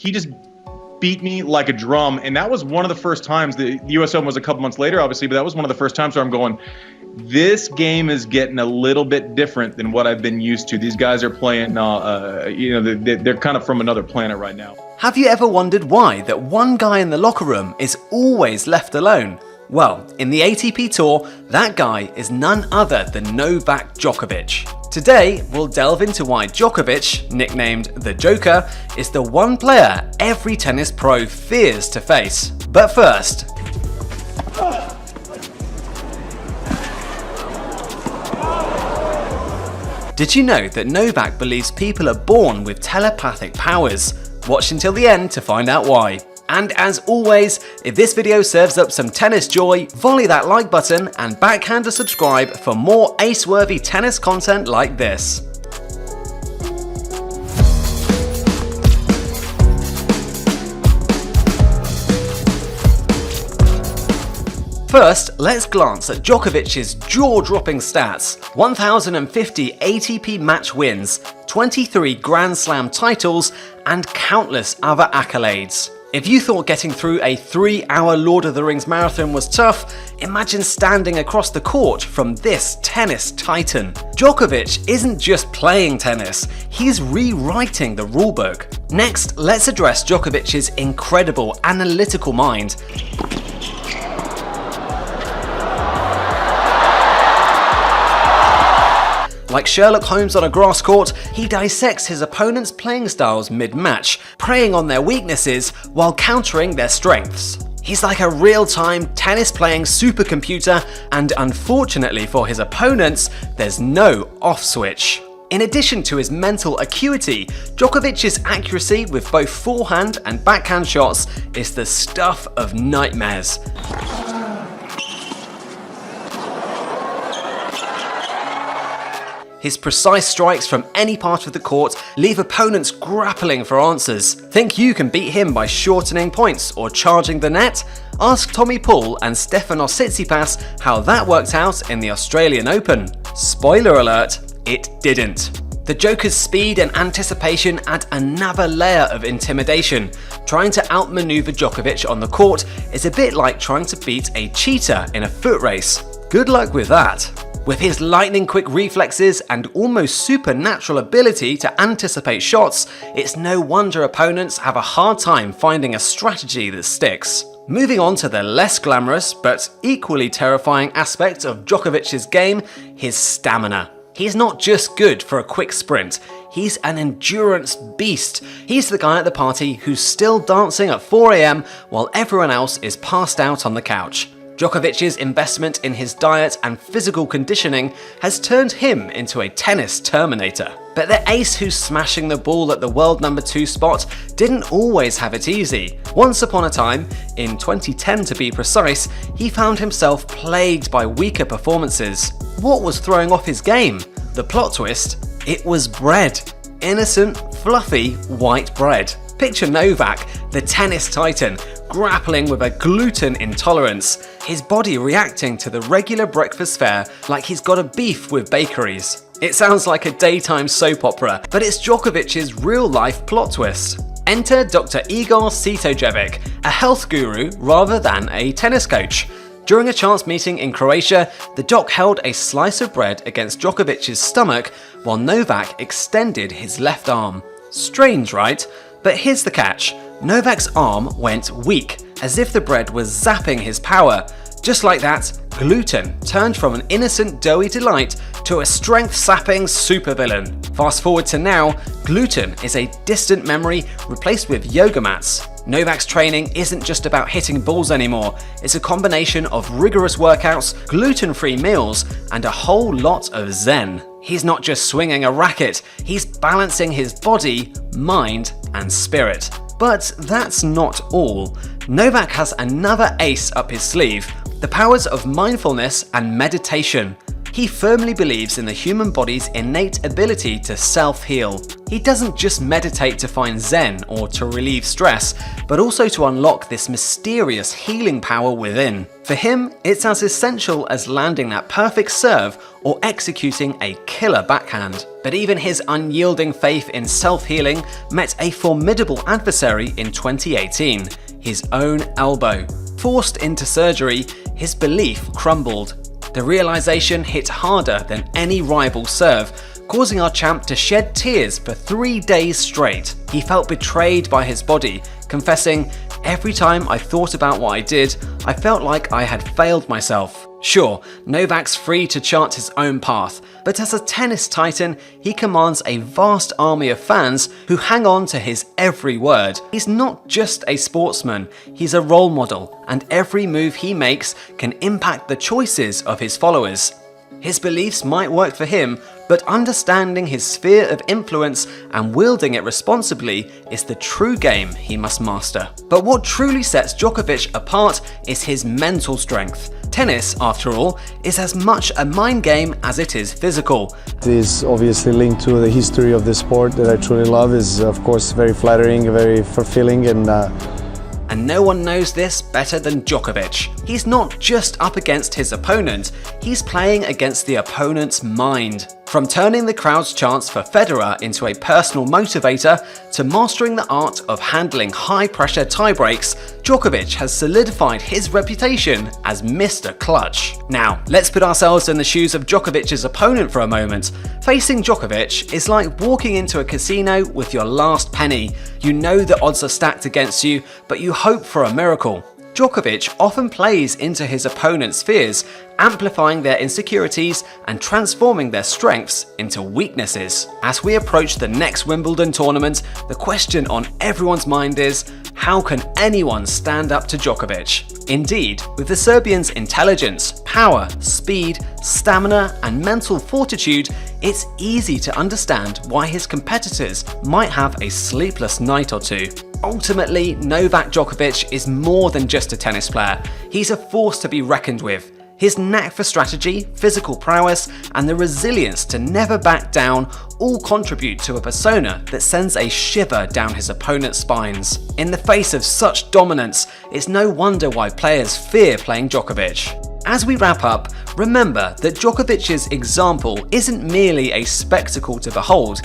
he just beat me like a drum. And that was one of the first times. The US Open was a couple months later, obviously, but that was one of the first times where I'm going, this game is getting a little bit different than what I've been used to. These guys are playing, they're kind of from another planet right now. Have you ever wondered why that one guy in the locker room is always left alone? Well, in the ATP Tour, that guy is none other than Novak Djokovic. Today, we'll delve into why Djokovic, nicknamed the Joker, is the one player every tennis pro fears to face. But first, did you know that Novak believes people are born with telepathic powers? Watch until the end to find out why. And as always, if this video serves up some tennis joy, volley that like button and backhand a subscribe for more ace-worthy tennis content like this. First, let's glance at Djokovic's jaw-dropping stats: 1,050 ATP match wins, 23 Grand Slam titles, and countless other accolades. If you thought getting through a 3-hour Lord of the Rings marathon was tough, imagine standing across the court from this tennis titan. Djokovic isn't just playing tennis, he's rewriting the rulebook. Next, let's address Djokovic's incredible analytical mind. Like Sherlock Holmes on a grass court, he dissects his opponent's playing styles mid-match, preying on their weaknesses while countering their strengths. He's like a real-time tennis-playing supercomputer, and unfortunately for his opponents, there's no off switch. In addition to his mental acuity, Djokovic's accuracy with both forehand and backhand shots is the stuff of nightmares. His precise strikes from any part of the court leave opponents grappling for answers. Think you can beat him by shortening points or charging the net? Ask Tommy Paul and Stefanos Tsitsipas how that worked out in the Australian Open. Spoiler alert, it didn't. The Joker's speed and anticipation add another layer of intimidation. Trying to outmaneuver Djokovic on the court is a bit like trying to beat a cheetah in a foot race. Good luck with that. With his lightning-quick reflexes and almost supernatural ability to anticipate shots, it's no wonder opponents have a hard time finding a strategy that sticks. Moving on to the less glamorous but equally terrifying aspect of Djokovic's game, his stamina. He's not just good for a quick sprint, he's an endurance beast. He's the guy at the party who's still dancing at 4 AM while everyone else is passed out on the couch. Djokovic's investment in his diet and physical conditioning has turned him into a tennis terminator. But the ace who's smashing the ball at the world #2 spot didn't always have it easy. Once upon a time, in 2010 to be precise, he found himself plagued by weaker performances. What was throwing off his game? The plot twist? It was bread. Innocent, fluffy, white bread. Picture Novak, the tennis titan, grappling with a gluten intolerance, his body reacting to the regular breakfast fare like he's got a beef with bakeries. It sounds like a daytime soap opera, but it's Djokovic's real-life plot twist. Enter Dr. Igor Sitojevic, a health guru rather than a tennis coach. During a chance meeting in Croatia, the doc held a slice of bread against Djokovic's stomach while Novak extended his left arm. Strange, right? But here's the catch. Novak's arm went weak, as if the bread was zapping his power. Just like that, gluten turned from an innocent doughy delight to a strength-sapping supervillain. Fast forward to now, gluten is a distant memory replaced with yoga mats. Novak's training isn't just about hitting balls anymore, it's a combination of rigorous workouts, gluten-free meals, and a whole lot of zen. He's not just swinging a racket, he's balancing his body, mind, and spirit. But that's not all. Novak has another ace up his sleeve, the powers of mindfulness and meditation. He firmly believes in the human body's innate ability to self-heal. He doesn't just meditate to find zen or to relieve stress, but also to unlock this mysterious healing power within. For him, it's as essential as landing that perfect serve or executing a killer backhand. But even his unyielding faith in self-healing met a formidable adversary in 2018, his own elbow. Forced into surgery, his belief crumbled. The realization hit harder than any rival serve, causing our champ to shed tears for 3 days straight. He felt betrayed by his body, confessing, "Every time I thought about what I did, I felt like I had failed myself." Sure, Novak's free to chart his own path, but as a tennis titan, he commands a vast army of fans who hang on to his every word. He's not just a sportsman, he's a role model, and every move he makes can impact the choices of his followers. His beliefs might work for him, but understanding his sphere of influence and wielding it responsibly is the true game he must master. But what truly sets Djokovic apart is his mental strength. Tennis, after all, is as much a mind game as it is physical. It is obviously linked to the history of the sport that I truly love. Is of course very flattering, very fulfilling, and no one knows this better than Djokovic. He's not just up against his opponent, he's playing against the opponent's mind. From turning the crowd's chants for Federer into a personal motivator to mastering the art of handling high-pressure tiebreaks, Djokovic has solidified his reputation as Mr. Clutch. Now, let's put ourselves in the shoes of Djokovic's opponent for a moment. Facing Djokovic is like walking into a casino with your last penny. You know the odds are stacked against you, but you hope for a miracle. Djokovic often plays into his opponent's fears, amplifying their insecurities and transforming their strengths into weaknesses. As we approach the next Wimbledon tournament, the question on everyone's mind is, how can anyone stand up to Djokovic? Indeed, with the Serbian's intelligence, power, speed, stamina, and mental fortitude, it's easy to understand why his competitors might have a sleepless night or two. Ultimately, Novak Djokovic is more than just a tennis player. He's a force to be reckoned with. His knack for strategy, physical prowess, and the resilience to never back down all contribute to a persona that sends a shiver down his opponent's spines. In the face of such dominance, it's no wonder why players fear playing Djokovic. As we wrap up, remember that Djokovic's example isn't merely a spectacle to behold.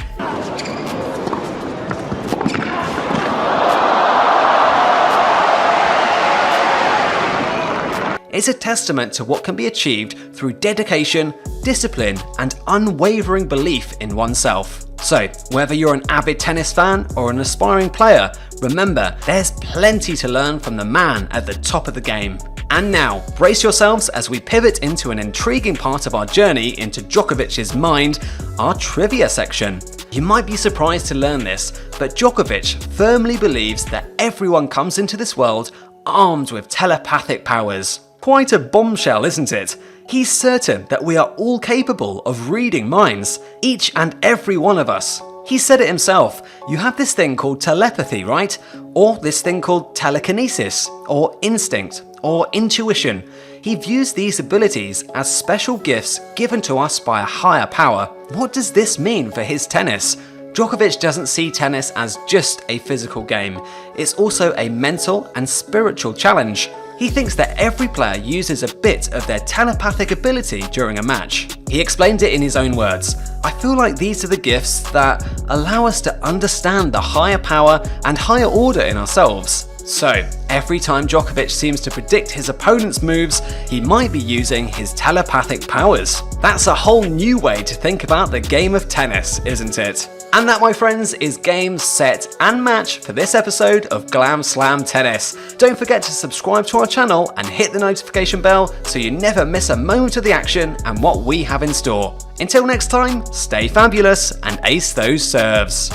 It's a testament to what can be achieved through dedication, discipline, and unwavering belief in oneself. So, whether you're an avid tennis fan or an aspiring player, remember, there's plenty to learn from the man at the top of the game. And now, brace yourselves as we pivot into an intriguing part of our journey into Djokovic's mind, our trivia section. You might be surprised to learn this, but Djokovic firmly believes that everyone comes into this world armed with telepathic powers. Quite a bombshell, isn't it? He's certain that we are all capable of reading minds, each and every one of us. He said it himself, you have this thing called telepathy, right? Or this thing called telekinesis, or instinct, or intuition. He views these abilities as special gifts given to us by a higher power. What does this mean for his tennis? Djokovic doesn't see tennis as just a physical game. It's also a mental and spiritual challenge. He thinks that every player uses a bit of their telepathic ability during a match. He explained it in his own words. I feel like these are the gifts that allow us to understand the higher power and higher order in ourselves. So, every time Djokovic seems to predict his opponent's moves, he might be using his telepathic powers. That's a whole new way to think about the game of tennis, isn't it? And that, my friends, is game, set, and match for this episode of Glam Slam Tennis. Don't forget to subscribe to our channel and hit the notification bell so you never miss a moment of the action and what we have in store. Until next time, stay fabulous and ace those serves.